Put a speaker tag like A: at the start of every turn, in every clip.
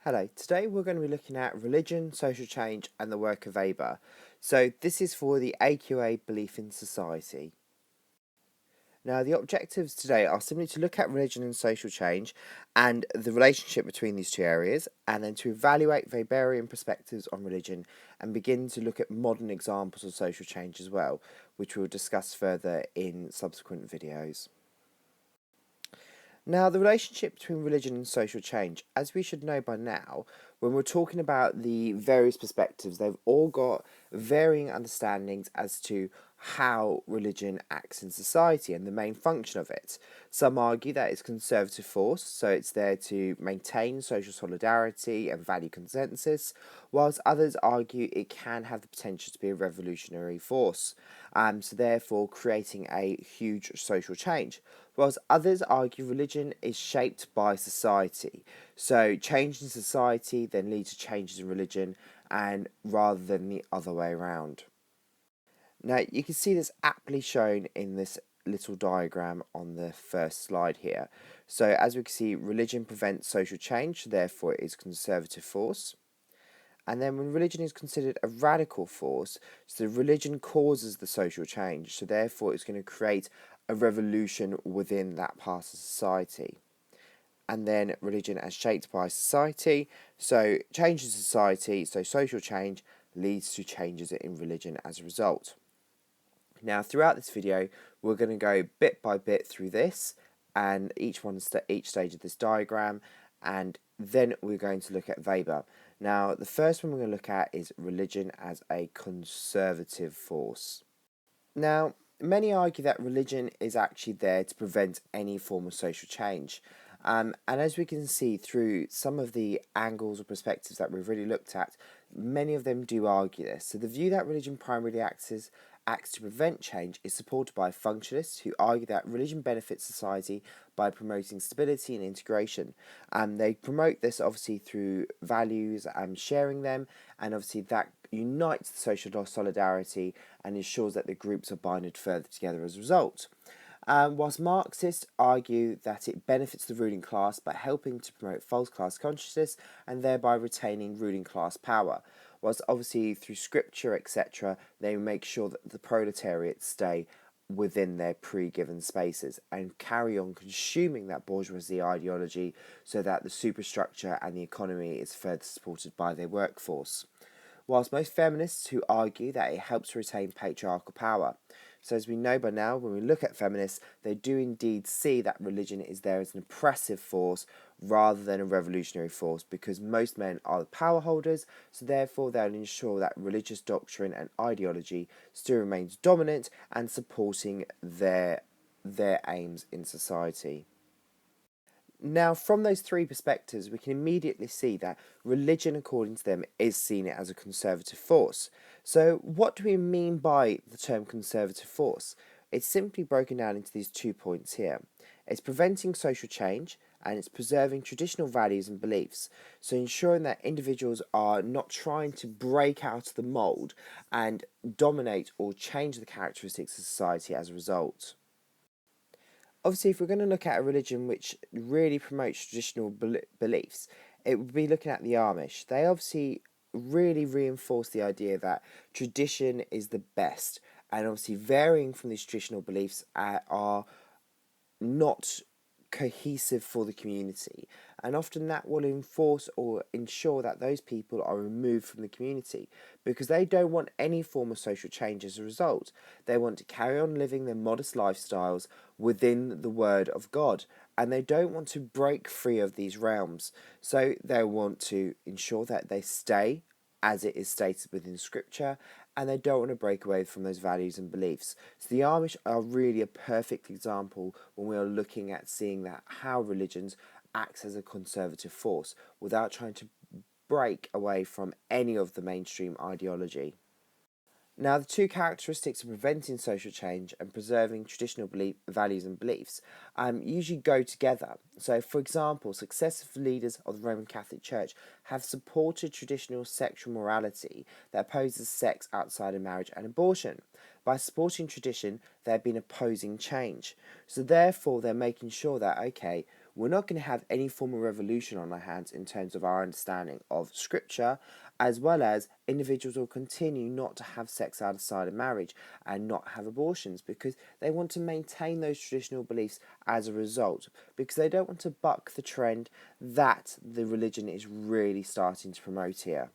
A: Hello, today we're going to be looking at religion, social change and the work of Weber. So this is for the AQA belief in society. Now the objectives today are simply to look at religion and social change and the relationship between these two areas, and then to evaluate Weberian perspectives on religion and begin to look at modern examples of social change as well, which we'll discuss further in subsequent videos. Now, the relationship between religion and social change, as we should know by now, when we're talking about the various perspectives, they've all got varying understandings as to how religion acts in society and the main function of it. Some argue that it's a conservative force, so it's there to maintain social solidarity and value consensus, whilst others argue it can have the potential to be a revolutionary force, so therefore creating a huge social change. Whilst others argue religion is shaped by society, so change in society then leads to changes in religion, and rather than the other way around. Now you can see this aptly shown in this little diagram on the first slide here. So as we can see, religion prevents social change, therefore it is a conservative force. And then when religion is considered a radical force, so religion causes the social change, so therefore it's going to create a revolution within that part of society. And then religion as shaped by society, so change in society, so social change leads to changes in religion as a result. Now throughout this video we're going to go bit by bit through this and each stage of this diagram, and then we're going to look at Weber. Now the first one we're going to look at is religion as a conservative force. Now many argue that religion is actually there to prevent any form of social change. And as we can see through some of the angles or perspectives that we've really looked at, many of them do argue this. So the view that religion primarily acts to prevent change is supported by functionalists who argue that religion benefits society by promoting stability and integration. They promote this obviously through values and sharing them, and obviously that unites the social solidarity and ensures that the groups are binded further together as a result. Whilst Marxists argue that it benefits the ruling class by helping to promote false class consciousness and thereby retaining ruling class power. Whilst obviously through scripture, etc., they make sure that the proletariat stay within their pre-given spaces and carry on consuming that bourgeoisie ideology so that the superstructure and the economy is further supported by their workforce. Whilst most feminists who argue that it helps retain patriarchal power. So as we know by now, when we look at feminists, they do indeed see that religion is there as an oppressive force rather than a revolutionary force, because most men are the power holders, so therefore they'll ensure that religious doctrine and ideology still remains dominant and supporting their aims in society. Now, from those three perspectives, we can immediately see that religion, according to them, is seen as a conservative force. So, what do we mean by the term conservative force? It's simply broken down into these 2 points here. It's preventing social change and it's preserving traditional values and beliefs. So, ensuring that individuals are not trying to break out of the mould and dominate or change the characteristics of society as a result. Obviously, if we're going to look at a religion which really promotes traditional beliefs, it would be looking at the Amish. They obviously really reinforce the idea that tradition is the best, and obviously varying from these traditional beliefs are not cohesive for the community, and often that will enforce or ensure that those people are removed from the community because they don't want any form of social change as a result. They want to carry on living their modest lifestyles within the word of God, and they don't want to break free of these realms, so they want to ensure that they stay as it is stated within scripture, and they don't want to break away from those values and beliefs. So the Amish are really a perfect example when we are looking at seeing that how religions acts as a conservative force without trying to break away from any of the mainstream ideology. Now, the two characteristics of preventing social change and preserving traditional values and beliefs usually go together. So, for example, successive leaders of the Roman Catholic Church have supported traditional sexual morality that opposes sex outside of marriage and abortion. By supporting tradition, they've been opposing change. So, therefore, they're making sure that, okay, we're not going to have any form of revolution on our hands in terms of our understanding of scripture, as well as individuals will continue not to have sex outside of marriage and not have abortions because they want to maintain those traditional beliefs as a result, because they don't want to buck the trend that the religion is really starting to promote here.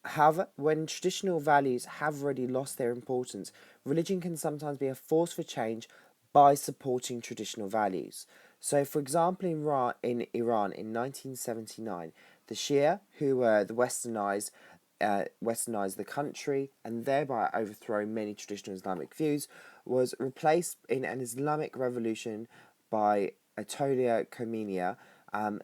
A: However, when traditional values have already lost their importance, religion can sometimes be a force for change by supporting traditional values. So, for example, in Iran in 1979, the Shia, who were the westernized the country and thereby overthrow many traditional Islamic views, was replaced in an Islamic revolution by Ayatollah Khomeini.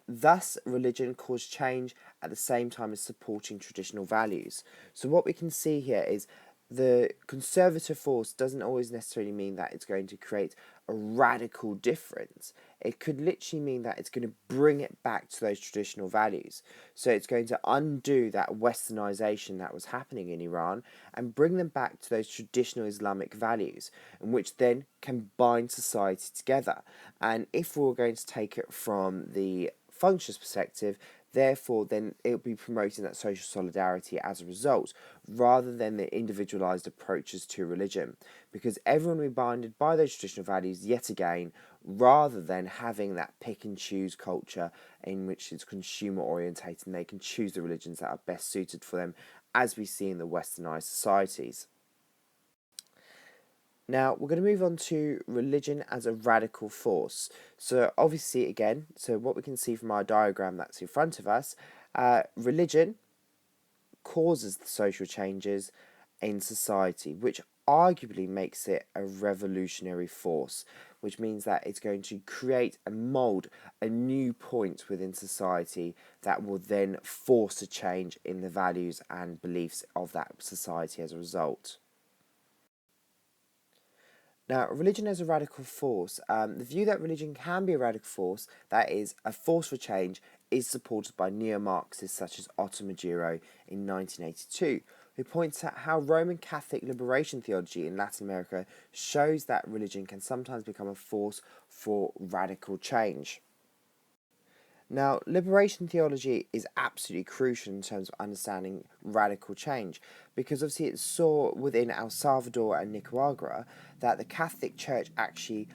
A: Thus, religion caused change at the same time as supporting traditional values. So, what we can see here is the conservative force doesn't always necessarily mean that it's going to create a radical difference. It could literally mean that it's going to bring it back to those traditional values. So it's going to undo that westernization that was happening in Iran and bring them back to those traditional Islamic values, in which then can bind society together. And if we're going to take it from the functionist perspective, therefore, then it will be promoting that social solidarity as a result, rather than the individualized approaches to religion, because everyone will be bounded by those traditional values yet again, rather than having that pick and choose culture in which it's consumer orientated and they can choose the religions that are best suited for them, as we see in the westernized societies. Now, we're going to move on to religion as a radical force. So, obviously, again, so what we can see from our diagram that's in front of us, religion causes the social changes in society, which arguably makes it a revolutionary force, which means that it's going to create and mould a new point within society that will then force a change in the values and beliefs of that society as a result. Now, religion as a radical force, the view that religion can be a radical force, that is, a force for change, is supported by neo-Marxists such as Otto Maduro in 1982, who points out how Roman Catholic liberation theology in Latin America shows that religion can sometimes become a force for radical change. Now, liberation theology is absolutely crucial in terms of understanding radical change, because obviously it saw within El Salvador and Nicaragua that the Catholic Church actually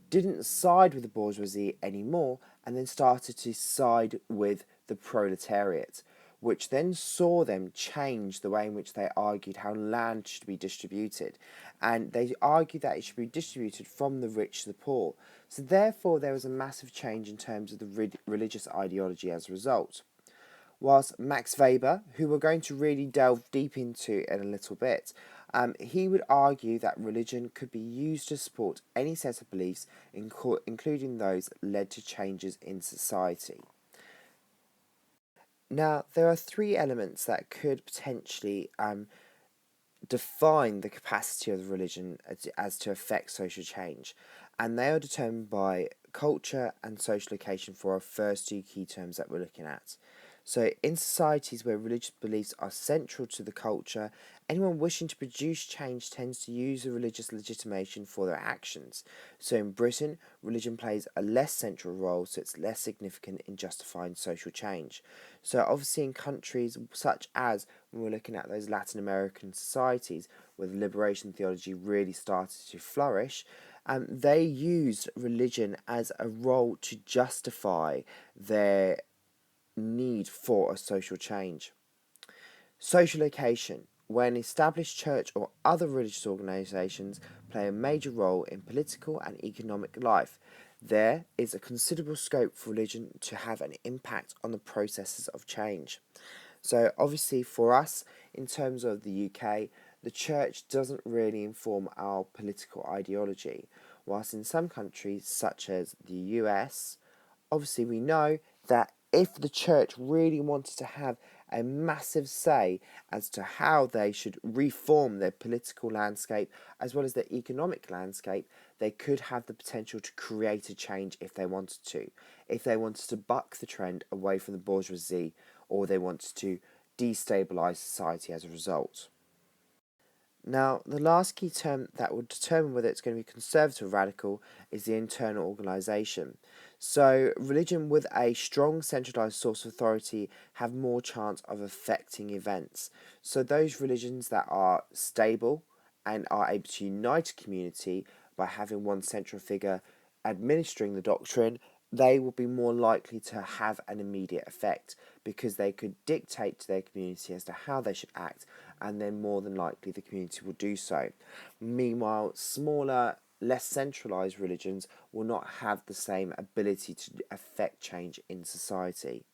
A: didn't side with the bourgeoisie anymore and then started to side with the proletariat, which then saw them change the way in which they argued how land should be distributed. And they argued that it should be distributed from the rich to the poor. So, therefore, there was a massive change in terms of the religious ideology as a result. Whilst Max Weber, who we're going to really delve deep into in a little bit, he would argue that religion could be used to support any set of beliefs, including those that led to changes in society. Now, there are three elements that could potentially define the capacity of the religion as to affect social change, and they are determined by culture and social location for our first two key terms that we're looking at. So, in societies where religious beliefs are central to the culture, anyone wishing to produce change tends to use the religious legitimation for their actions. So, in Britain, religion plays a less central role, so it's less significant in justifying social change. So, obviously, in countries such as when we're looking at those Latin American societies where the liberation theology really started to flourish, they used religion as a role to justify their need for a social change. Social location. When established church or other religious organisations play a major role in political and economic life, there is a considerable scope for religion to have an impact on the processes of change. So, obviously, for us, in terms of the UK, the church doesn't really inform our political ideology, whilst in some countries, such as the US, obviously, we know that if the church really wanted to have a massive say as to how they should reform their political landscape as well as their economic landscape, they could have the potential to create a change if they wanted to. If they wanted to buck the trend away from the bourgeoisie, or they wanted to destabilise society as a result. Now, the last key term that will determine whether it's going to be conservative or radical is the internal organisation. So, religion with a strong centralised source of authority have more chance of affecting events. So, those religions that are stable and are able to unite a community by having one central figure administering the doctrine, they will be more likely to have an immediate effect because they could dictate to their community as to how they should act, and then more than likely the community will do so. Meanwhile, smaller, less centralized religions will not have the same ability to affect change in society.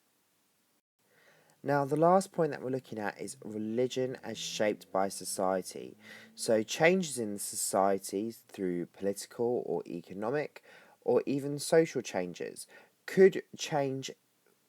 A: Now, the last point that we're looking at is religion as shaped by society. So, changes in society through political or economic or even social changes could change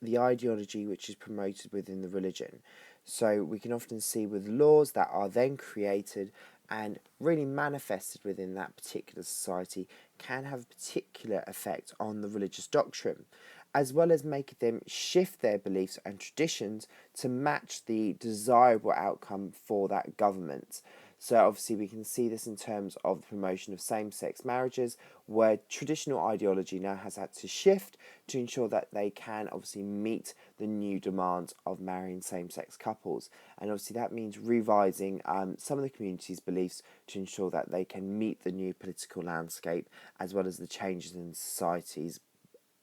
A: the ideology which is promoted within the religion. So, we can often see with laws that are then created and really manifested within that particular society can have a particular effect on the religious doctrine, as well as making them shift their beliefs and traditions to match the desirable outcome for that government. So, obviously, we can see this in terms of the promotion of same sex marriages, where traditional ideology now has had to shift to ensure that they can obviously meet the new demands of marrying same sex couples. And obviously, that means revising some of the community's beliefs to ensure that they can meet the new political landscape as well as the changes in society's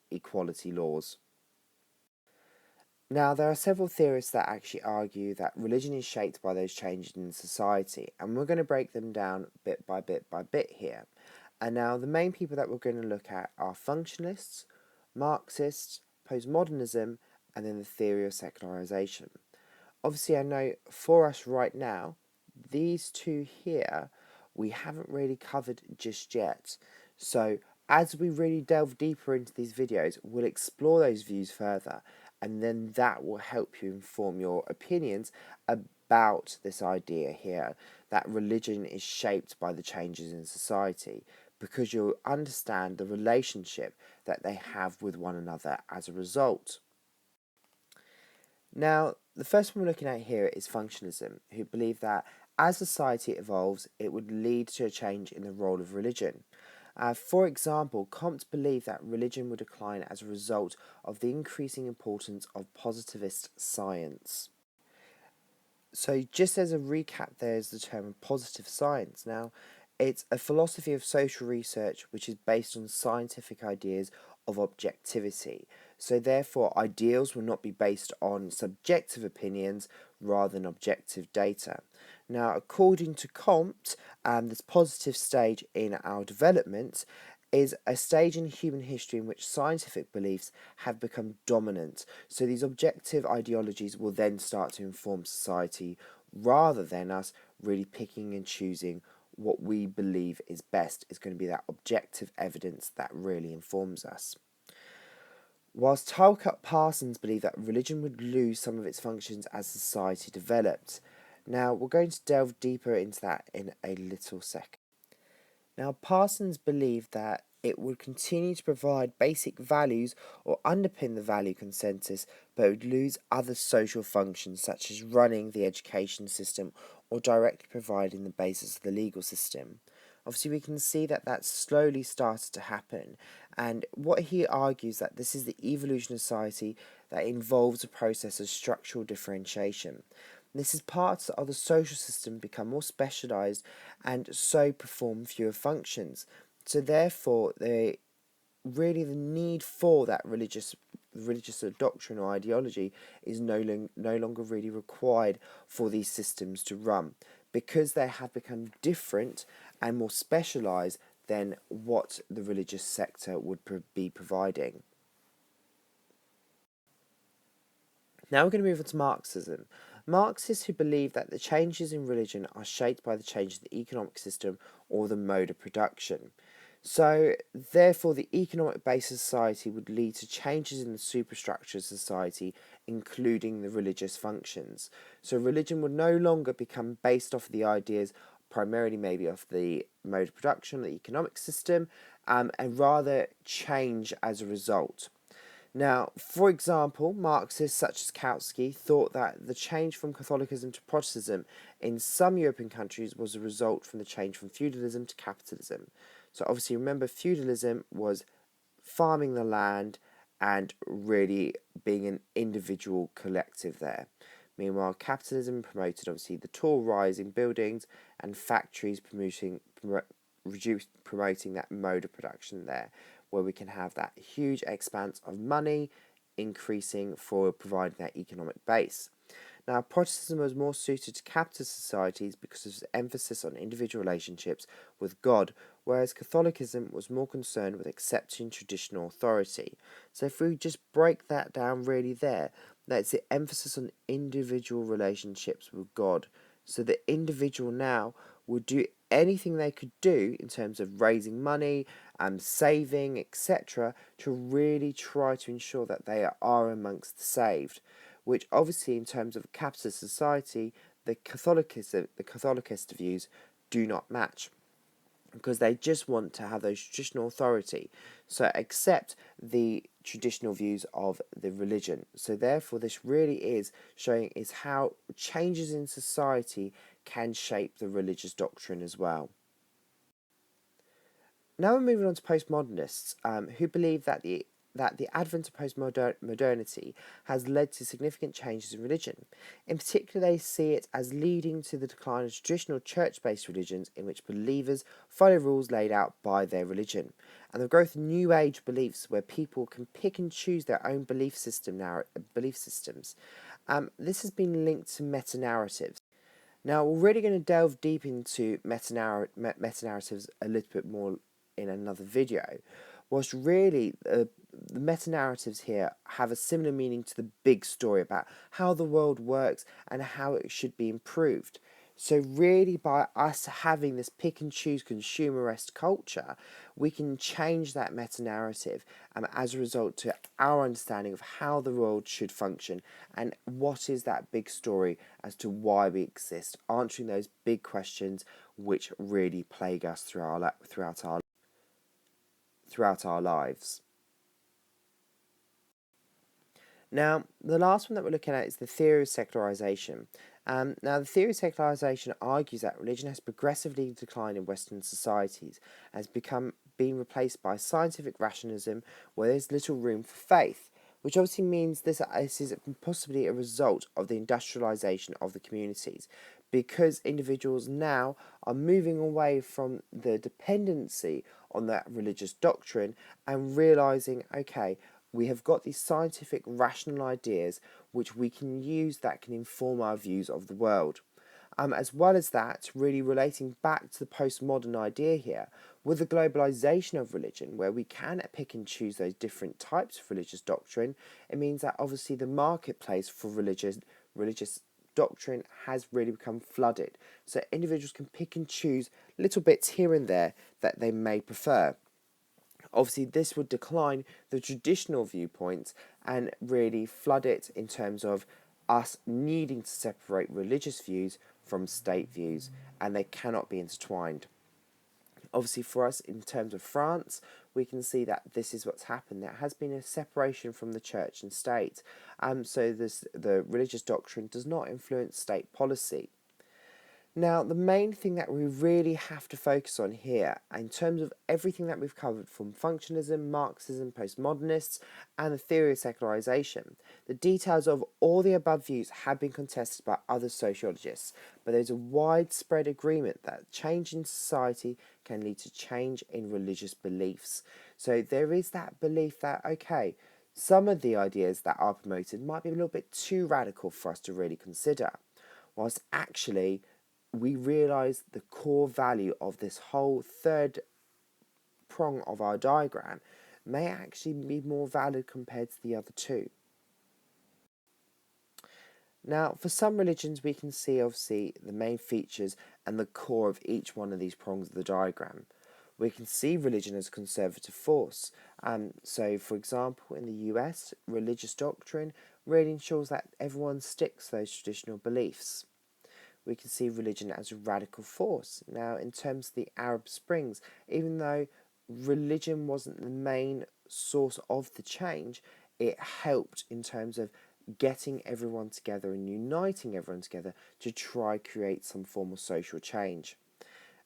A: equality laws. Now, there are several theorists that actually argue that religion is shaped by those changes in society, and we're going to break them down bit by bit by bit here. And now, the main people that we're going to look at are functionalists, Marxists, postmodernism, and then the theory of secularization. Obviously, I know for us right now, these two here we haven't really covered just yet. So, as we really delve deeper into these videos, we'll explore those views further, and then that will help you inform your opinions about this idea here that religion is shaped by the changes in society, because you'll understand the relationship that they have with one another as a result. Now, the first one we're looking at here is functionalism, who believe that as society evolves, it would lead to a change in the role of religion. For example, Comte believed that religion would decline as a result of the increasing importance of positivist science. So, just as a recap, there's the term positive science. Now, it's a philosophy of social research which is based on scientific ideas of objectivity. So, therefore, ideals will not be based on subjective opinions rather than objective data. Now, according to Comte, this positive stage in our development is a stage in human history in which scientific beliefs have become dominant. So these objective ideologies will then start to inform society rather than us really picking and choosing what we believe is best. Is going to be that objective evidence that really informs us. Whilst Talcott Parsons believed that religion would lose some of its functions as society developed. Now, we're going to delve deeper into that in a little second. Now, Parsons believed that it would continue to provide basic values or underpin the value consensus, but it would lose other social functions such as running the education system or directly providing the basis of the legal system. Obviously, we can see that that slowly started to happen, and what he argues that this is the evolution of society that involves a process of structural differentiation. This is parts of the social system become more specialised and so perform fewer functions. So therefore, the need for that religious doctrine or ideology is no longer really required for these systems to run, because they have become different and more specialised than what the religious sector would be providing. Now we're going to move on to Marxism. Marxists who believe that the changes in religion are shaped by the change in the economic system or the mode of production. So, therefore, the economic base of society would lead to changes in the superstructure of society, including the religious functions. So, religion would no longer become based off of the ideas, primarily maybe of the mode of production, the economic system, and rather change as a result. Now, for example, Marxists such as Kautsky thought that the change from Catholicism to Protestantism in some European countries was a result from the change from feudalism to capitalism. So obviously remember, feudalism was farming the land and really being an individual collective there. Meanwhile, capitalism promoted obviously the tall rising buildings and factories promoting that mode of production there, where we can have that huge expanse of money increasing for providing that economic base. Now, Protestantism was more suited to capitalist societies because of its emphasis on individual relationships with God, whereas Catholicism was more concerned with accepting traditional authority. So, if we just break that down really there, that's the emphasis on individual relationships with God. So, the individual now would do anything they could do in terms of raising money and saving, etc., to really try to ensure that they are amongst the saved, which obviously in terms of capitalist society, the Catholicist views do not match, because they just want to have those traditional authority, so accept the traditional views of the religion. So therefore this really is showing is how changes in society can shape the religious doctrine as well. Now we're moving on to postmodernists, who believe that the advent of postmodernity has led to significant changes in religion. In particular, they see it as leading to the decline of traditional church-based religions in which believers follow rules laid out by their religion, and the growth of New Age beliefs where people can pick and choose their own belief systems. This has been linked to meta-narratives. Now, we're really going to delve deep into meta-narratives a little bit more in another video, whilst really the meta-narratives here have a similar meaning to the big story about how the world works and how it should be improved. So really by us having this pick and choose consumerist culture, we can change that meta-narrative as a result to our understanding of how the world should function and what is that big story as to why we exist, answering those big questions which really plague us throughout our lives. Now, the last one that we're looking at is the theory of secularization. Now, the theory of secularization argues that religion has progressively declined in Western societies and has being replaced by scientific rationalism where there's little room for faith, which obviously means this is possibly a result of the industrialization of the communities, because individuals now are moving away from the dependency on that religious doctrine and realizing, okay, we have got these scientific rational ideas which we can use that can inform our views of the world. As well as that, really relating back to the postmodern idea here, with the globalization of religion, where we can pick and choose those different types of religious doctrine, it means that obviously the marketplace for religious doctrine has really become flooded. So individuals can pick and choose little bits here and there that they may prefer. Obviously, this would decline the traditional viewpoints and really flood it in terms of us needing to separate religious views from state views, and they cannot be intertwined. Obviously, for us in terms of France, we can see that this is what's happened. There has been a separation from the church and state, so the religious doctrine does not influence state policy. Now, the main thing that we really have to focus on here, in terms of everything that we've covered from functionalism, Marxism, postmodernists, and the theory of secularization, the details of all the above views have been contested by other sociologists, but there's a widespread agreement that change in society can lead to change in religious beliefs. So there is that belief that, okay, some of the ideas that are promoted might be a little bit too radical for us to really consider, whilst actually we realise the core value of this whole third prong of our diagram may actually be more valid compared to the other two. Now, for some religions, we can see obviously the main features and the core of each one of these prongs of the diagram. We can see religion as a conservative force. So, for example, in the US, religious doctrine really ensures that everyone sticks to those traditional beliefs. We can see religion as a radical force. Now, in terms of the Arab Springs, even though religion wasn't the main source of the change, it helped in terms of getting everyone together and uniting everyone together to try create some form of social change.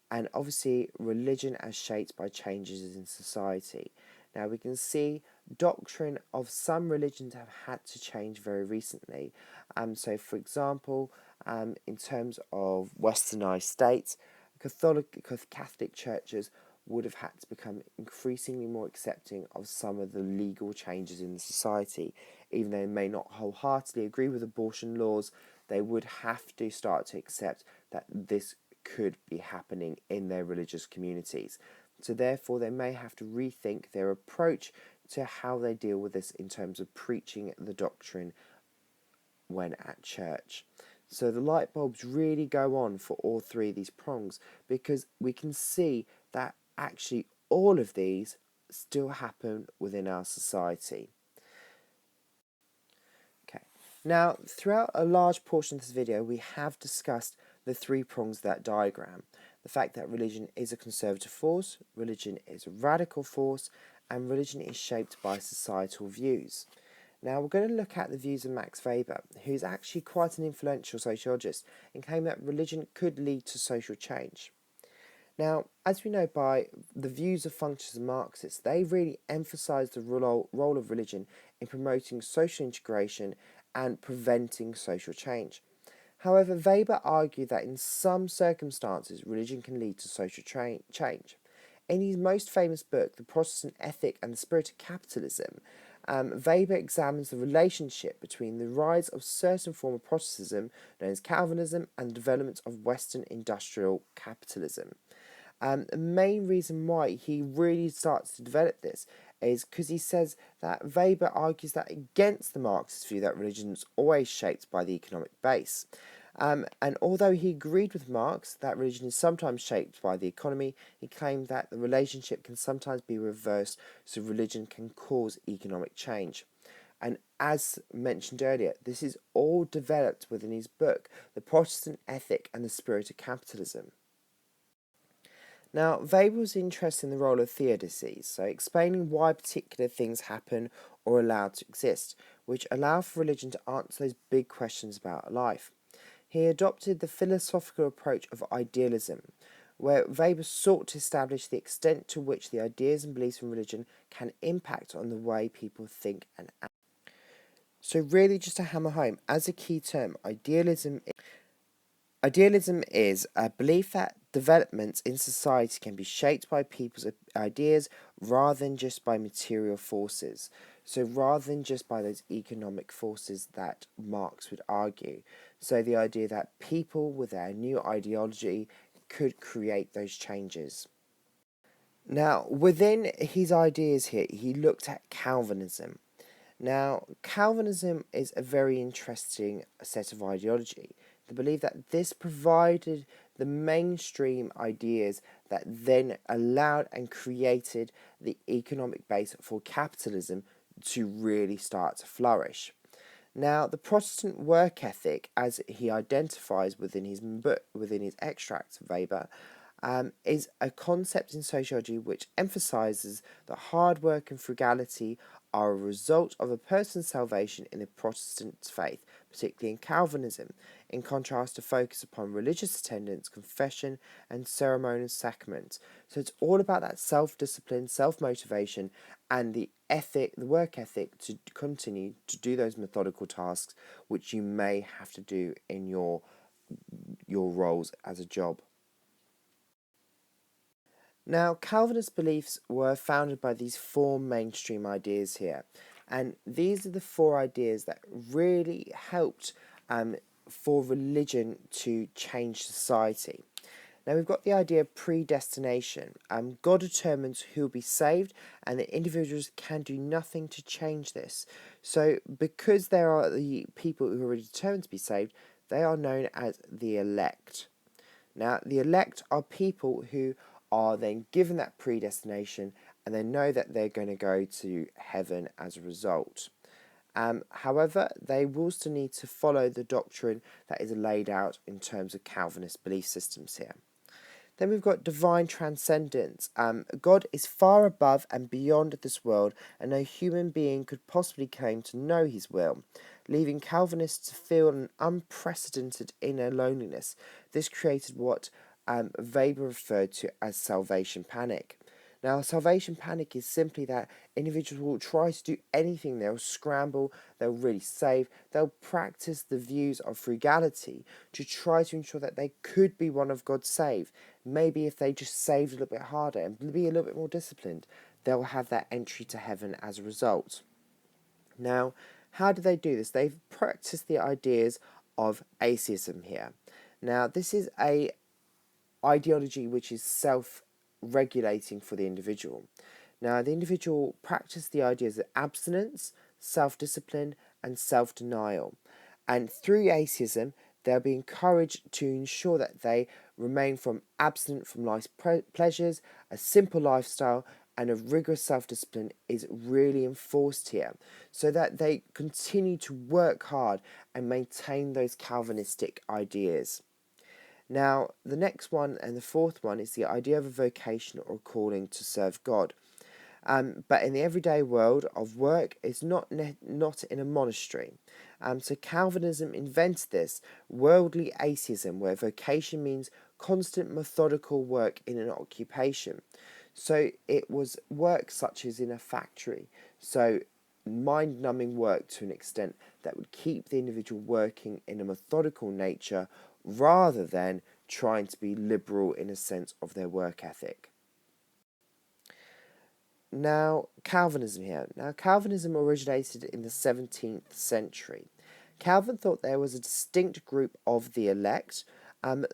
A: And obviously, religion as shaped by changes in society. Now, we can see doctrine of some religions have had to change very recently. So, for example, in terms of westernized states, Catholic churches would have had to become increasingly more accepting of some of the legal changes in the society. Even though they may not wholeheartedly agree with abortion laws, they would have to start to accept that this could be happening in their religious communities. So therefore they may have to rethink their approach to how they deal with this in terms of preaching the doctrine when at church. So the light bulbs really go on for all three of these prongs, because we can see that actually all of these still happen within our society. Okay. Now, throughout a large portion of this video, we have discussed the three prongs of that diagram. The fact that religion is a conservative force, religion is a radical force, and religion is shaped by societal views. Now, we're going to look at the views of Max Weber, who's actually quite an influential sociologist and claimed that religion could lead to social change. Now, as we know by the views of functionalists and Marxists, they really emphasise the role of religion in promoting social integration and preventing social change. However, Weber argued that in some circumstances, religion can lead to social change. In his most famous book, The Protestant Ethic and the Spirit of Capitalism, Weber examines the relationship between the rise of certain form of Protestantism, known as Calvinism, and the development of Western industrial capitalism. The main reason why he really starts to develop this is because he says that Weber argues that against the Marxist view that religion is always shaped by the economic base. And although he agreed with Marx that religion is sometimes shaped by the economy, he claimed that the relationship can sometimes be reversed, so religion can cause economic change. And as mentioned earlier, this is all developed within his book, The Protestant Ethic and the Spirit of Capitalism. Now, Weber was interested in the role of theodicies, so explaining why particular things happen or are allowed to exist, which allow for religion to answer those big questions about life. He adopted the philosophical approach of idealism, where Weber sought to establish the extent to which the ideas and beliefs in religion can impact on the way people think and act. So really, just to hammer home, as a key term, Idealism is a belief that developments in society can be shaped by people's ideas rather than just by material forces. So rather than just by those economic forces that Marx would argue. So the idea that people with their new ideology could create those changes. Now, within his ideas here, he looked at Calvinism. Now, Calvinism is a very interesting set of ideology. The belief that this provided the mainstream ideas that then allowed and created the economic base for capitalism to really start to flourish. Now, the Protestant work ethic, as he identifies within his book, within his extracts of Weber, is a concept in sociology which emphasizes that hard work and frugality are a result of a person's salvation in the Protestant faith, particularly in Calvinism, in contrast to focus upon religious attendance, confession, and ceremonial sacrament. So it's all about that self-discipline, self-motivation, and the work ethic to continue to do those methodical tasks which you may have to do in your roles as a job. Now, Calvinist beliefs were founded by these four mainstream ideas here, and these are the four ideas that really helped for religion to change society. Now, we've got the idea of predestination. God determines who will be saved, and the individuals can do nothing to change this. So, because there are the people who are already determined to be saved, they are known as the elect. Now, the elect are people who are then given that predestination and they know that they're going to go to heaven as a result. However, they will still need to follow the doctrine that is laid out in terms of Calvinist belief systems here. Then we've got divine transcendence. God is far above and beyond this world, and no human being could possibly claim to know his will, leaving Calvinists to feel an unprecedented inner loneliness. This created what Weber referred to as salvation panic. Now, salvation panic is simply that individuals will try to do anything. They'll scramble, they'll really save, they'll practice the views of frugality to try to ensure that they could be one of God's saved. Maybe if they just saved a little bit harder and be a little bit more disciplined, they'll have that entry to heaven as a result. Now, how do they do this? They've practiced the ideas of atheism here. Now, this is a ideology which is self-regulating for the individual. Now, the individual practice the ideas of abstinence, self-discipline, and self-denial. And through atheism, they'll be encouraged to ensure that they remain abstinent from life's pleasures, a simple lifestyle, and a rigorous self-discipline is really enforced here, so that they continue to work hard and maintain those Calvinistic ideas. Now, the next one and the fourth one is the idea of a vocation or calling to serve God. But in the everyday world of work, it's not in a monastery. So Calvinism invented this worldly atheism, where vocation means constant methodical work in an occupation. So it was work such as in a factory. So mind-numbing work to an extent that would keep the individual working in a methodical nature rather than trying to be liberal in a sense of their work ethic. Now, Calvinism here. Now, Calvinism originated in the 17th century. Calvin thought there was a distinct group of the elect,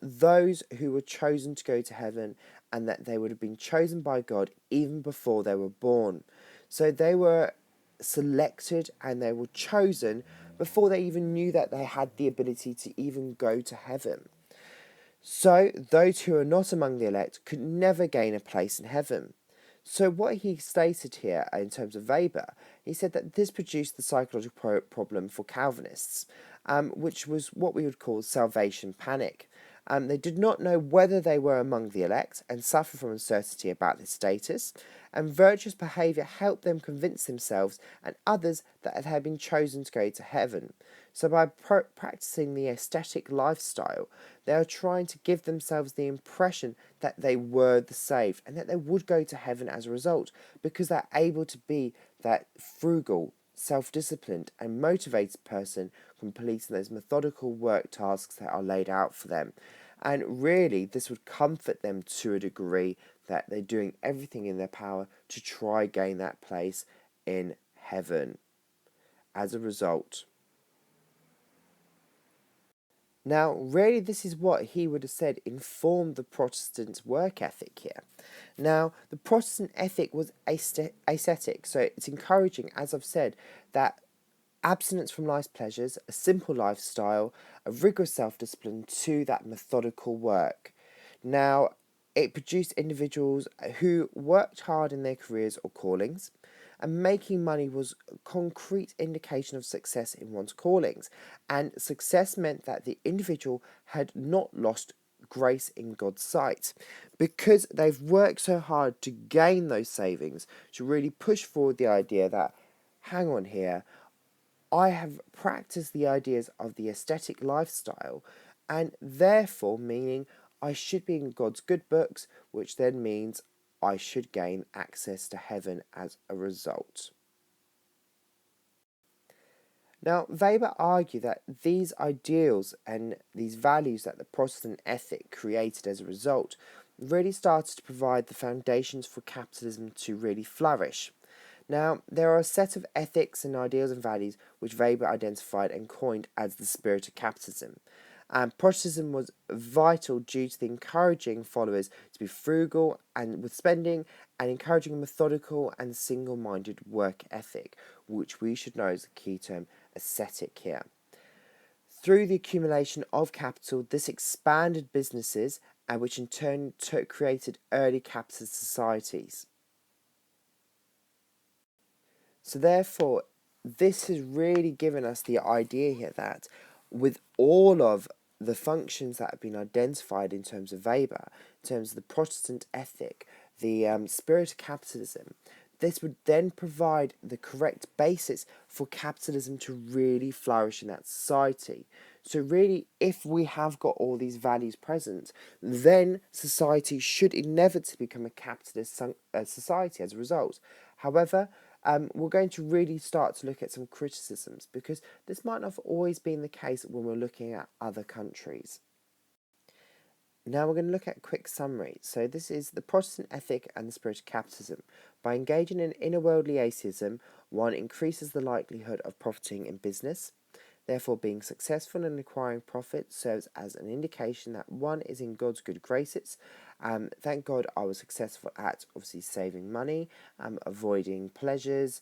A: those who were chosen to go to heaven, and that they would have been chosen by God even before they were born. So they were selected and they were chosen before they even knew that they had the ability to even go to heaven. So those who are not among the elect could never gain a place in heaven. So what he stated here in terms of Weber, he said that this produced the psychological problem for Calvinists, which was what we would call salvation panic. They did not know whether they were among the elect and suffered from uncertainty about their status, and virtuous behaviour helped them convince themselves and others that they had been chosen to go to heaven. So by practicing the ascetic lifestyle, they are trying to give themselves the impression that they were the saved and that they would go to heaven as a result, because they're able to be that frugal, self-disciplined and motivated person completing those methodical work tasks that are laid out for them. And really, this would comfort them to a degree that they're doing everything in their power to try gain that place in heaven as a result. Now, really, this is what he would have said informed the Protestant work ethic here. Now, the Protestant ethic was ascetic, so it's encouraging, as I've said, that abstinence from life's pleasures, a simple lifestyle, a rigorous self-discipline to that methodical work. Now, it produced individuals who worked hard in their careers or callings, and making money was a concrete indication of success in one's callings. And success meant that the individual had not lost grace in God's sight, because they've worked so hard to gain those savings, to really push forward the idea that, hang on here, I have practiced the ideas of the ascetic lifestyle, and therefore meaning I should be in God's good books, which then means I should gain access to heaven as a result. Now, Weber argued that these ideals and these values that the Protestant ethic created as a result really started to provide the foundations for capitalism to really flourish. Now, there are a set of ethics and ideals and values which Weber identified and coined as the spirit of capitalism. Protestantism was vital due to the encouraging followers to be frugal and with spending, and encouraging a methodical and single-minded work ethic, which we should know is the key term ascetic here. Through the accumulation of capital, this expanded businesses, and which in turn created early capitalist societies. So therefore, this has really given us the idea here that with all of the functions that have been identified in terms of Weber, in terms of the Protestant ethic, the spirit of capitalism, this would then provide the correct basis for capitalism to really flourish in that society. So really, if we have got all these values present, then society should inevitably become a capitalist society as a result. However, we're going to really start to look at some criticisms because this might not have always been the case when we're looking at other countries. Now we're going to look at a quick summary. So this is the Protestant ethic and the spirit of capitalism. By engaging in inner worldly atheism, one increases the likelihood of profiting in business. Therefore, being successful in acquiring profit serves as an indication that one is in God's good graces. Thank God I was successful at obviously saving money, avoiding pleasures,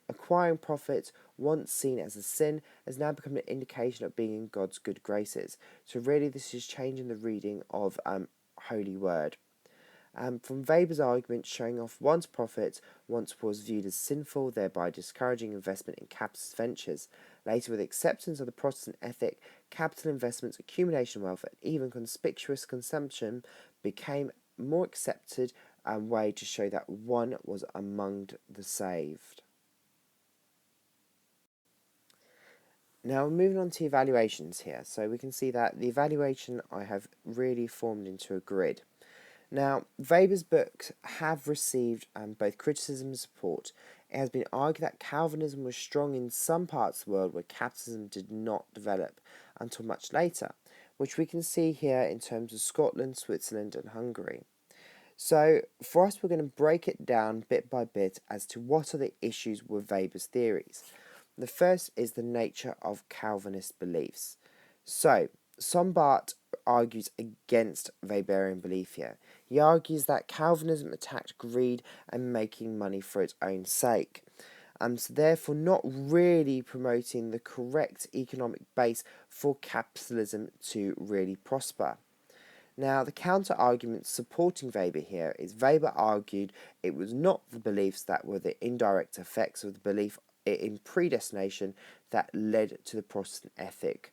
A: acquiring profit, once seen as a sin, has now become an indication of being in God's good graces. So really this is changing the reading of Holy Word. From Weber's argument, showing off one's profit once was viewed as sinful, thereby discouraging investment in capitalist ventures. Later, with acceptance of the Protestant ethic, capital investments, accumulation of wealth, and even conspicuous consumption became more accepted way to show that one was among the saved. Now we're moving on to evaluations here. So we can see that the evaluation I have really formed into a grid. Now, Weber's books have received both criticism and support. It has been argued that Calvinism was strong in some parts of the world where capitalism did not develop until much later, which we can see here in terms of Scotland, Switzerland and Hungary. So, for us, we're going to break it down bit by bit as to what are the issues with Weber's theories. The first is the nature of Calvinist beliefs. So, Sombart argues against Weberian belief here. He argues that Calvinism attacked greed and making money for its own sake, so therefore not really promoting the correct economic base for capitalism to really prosper. Now, the counter-argument supporting Weber here is Weber argued it was not the beliefs that were the indirect effects of the belief in predestination that led to the Protestant ethic,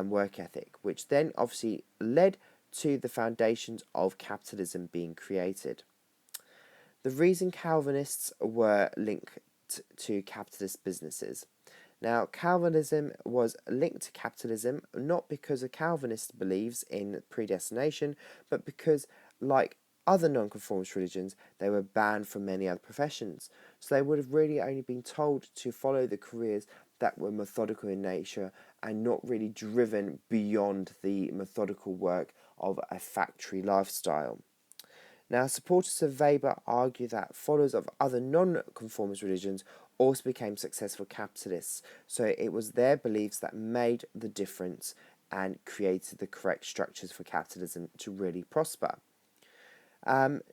A: work ethic, which then obviously led to the foundations of capitalism being created. The reason Calvinists were linked to capitalist businesses. Now, Calvinism was linked to capitalism not because a Calvinist believes in predestination, but because, like other nonconformist religions, they were banned from many other professions. So they would have really only been told to follow the careers that were methodical in nature and not really driven beyond the methodical work of a factory lifestyle. Now, supporters of Weber argue that followers of other non-conformist religions also became successful capitalists, so it was their beliefs that made the difference and created the correct structures for capitalism to really prosper.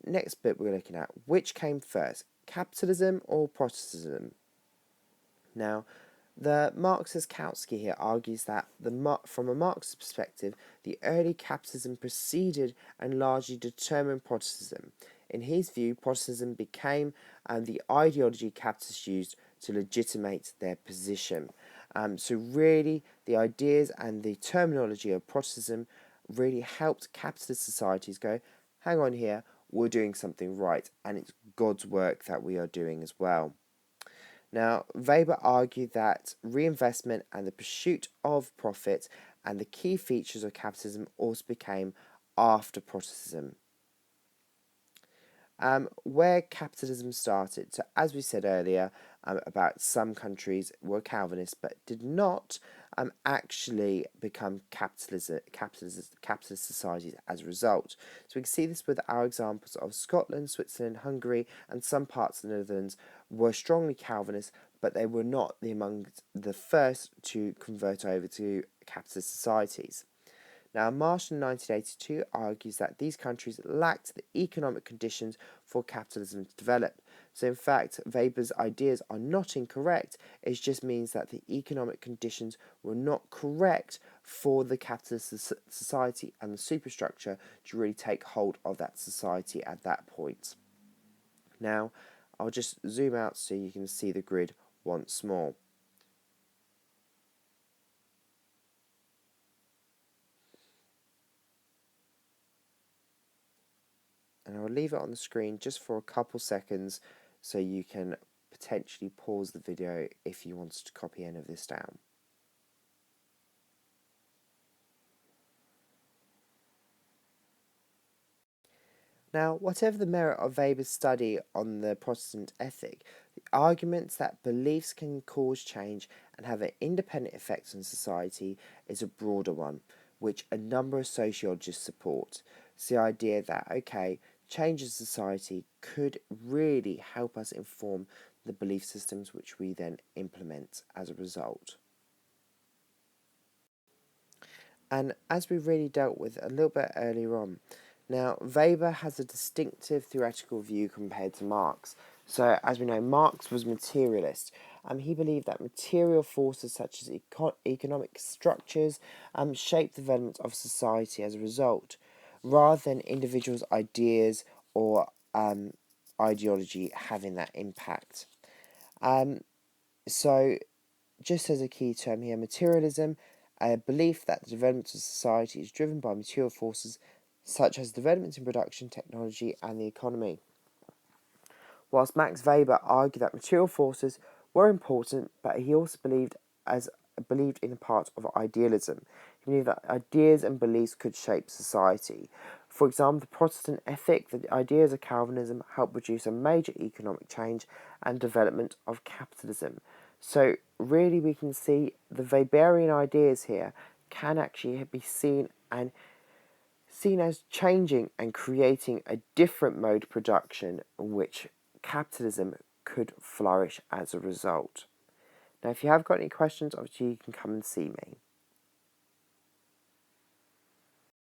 A: Next bit we're looking at, which came first, capitalism or Protestantism? Now, the Marxist Kautsky here argues that from a Marxist perspective, the early capitalism preceded and largely determined Protestantism. In his view, Protestantism became the ideology capitalists used to legitimate their position. So really, the ideas and the terminology of Protestantism really helped capitalist societies go, hang on here, we're doing something right, and it's God's work that we are doing as well. Now, Weber argued that reinvestment and the pursuit of profit and the key features of capitalism also became after Protestantism. Where capitalism started, so as we said earlier about some countries were Calvinist but did not actually become capitalist societies as a result. So we can see this with our examples of Scotland, Switzerland, Hungary and some parts of the Netherlands were strongly Calvinist, but they were not among the first to convert over to capitalist societies. Now, Marshall in 1982 argues that these countries lacked the economic conditions for capitalism to develop. So, in fact, Weber's ideas are not incorrect. It just means that the economic conditions were not correct for the capitalist society and the superstructure to really take hold of that society at that point. Now, I'll just zoom out so you can see the grid once more. and I'll leave it on the screen just for a couple seconds so you can potentially pause the video if you wanted to copy any of this down. Now, whatever the merit of Weber's study on the Protestant ethic, the arguments that beliefs can cause change and have an independent effect on society is a broader one, which a number of sociologists support. It's the idea that, okay, change in society could really help us inform the belief systems which we then implement as a result. And as we really dealt with a little bit earlier on, now Weber has a distinctive theoretical view compared to Marx. So, as we know, Marx was materialist. He believed that material forces such as economic structures shape the development of society as a result, rather than individuals' ideas or ideology having that impact. So, just as a key term here, materialism, a belief that the development of society is driven by material forces such as developments in production, technology, and the economy. Whilst Max Weber argued that material forces were important, but he also believed in a part of idealism. He believed that ideas and beliefs could shape society. For example, the Protestant ethic, the ideas of Calvinism, helped produce a major economic change and development of capitalism. So really we can see the Weberian ideas here can actually be seen as changing and creating a different mode of production in which capitalism could flourish as a result. Now, if you have got any questions, obviously you can come and see me.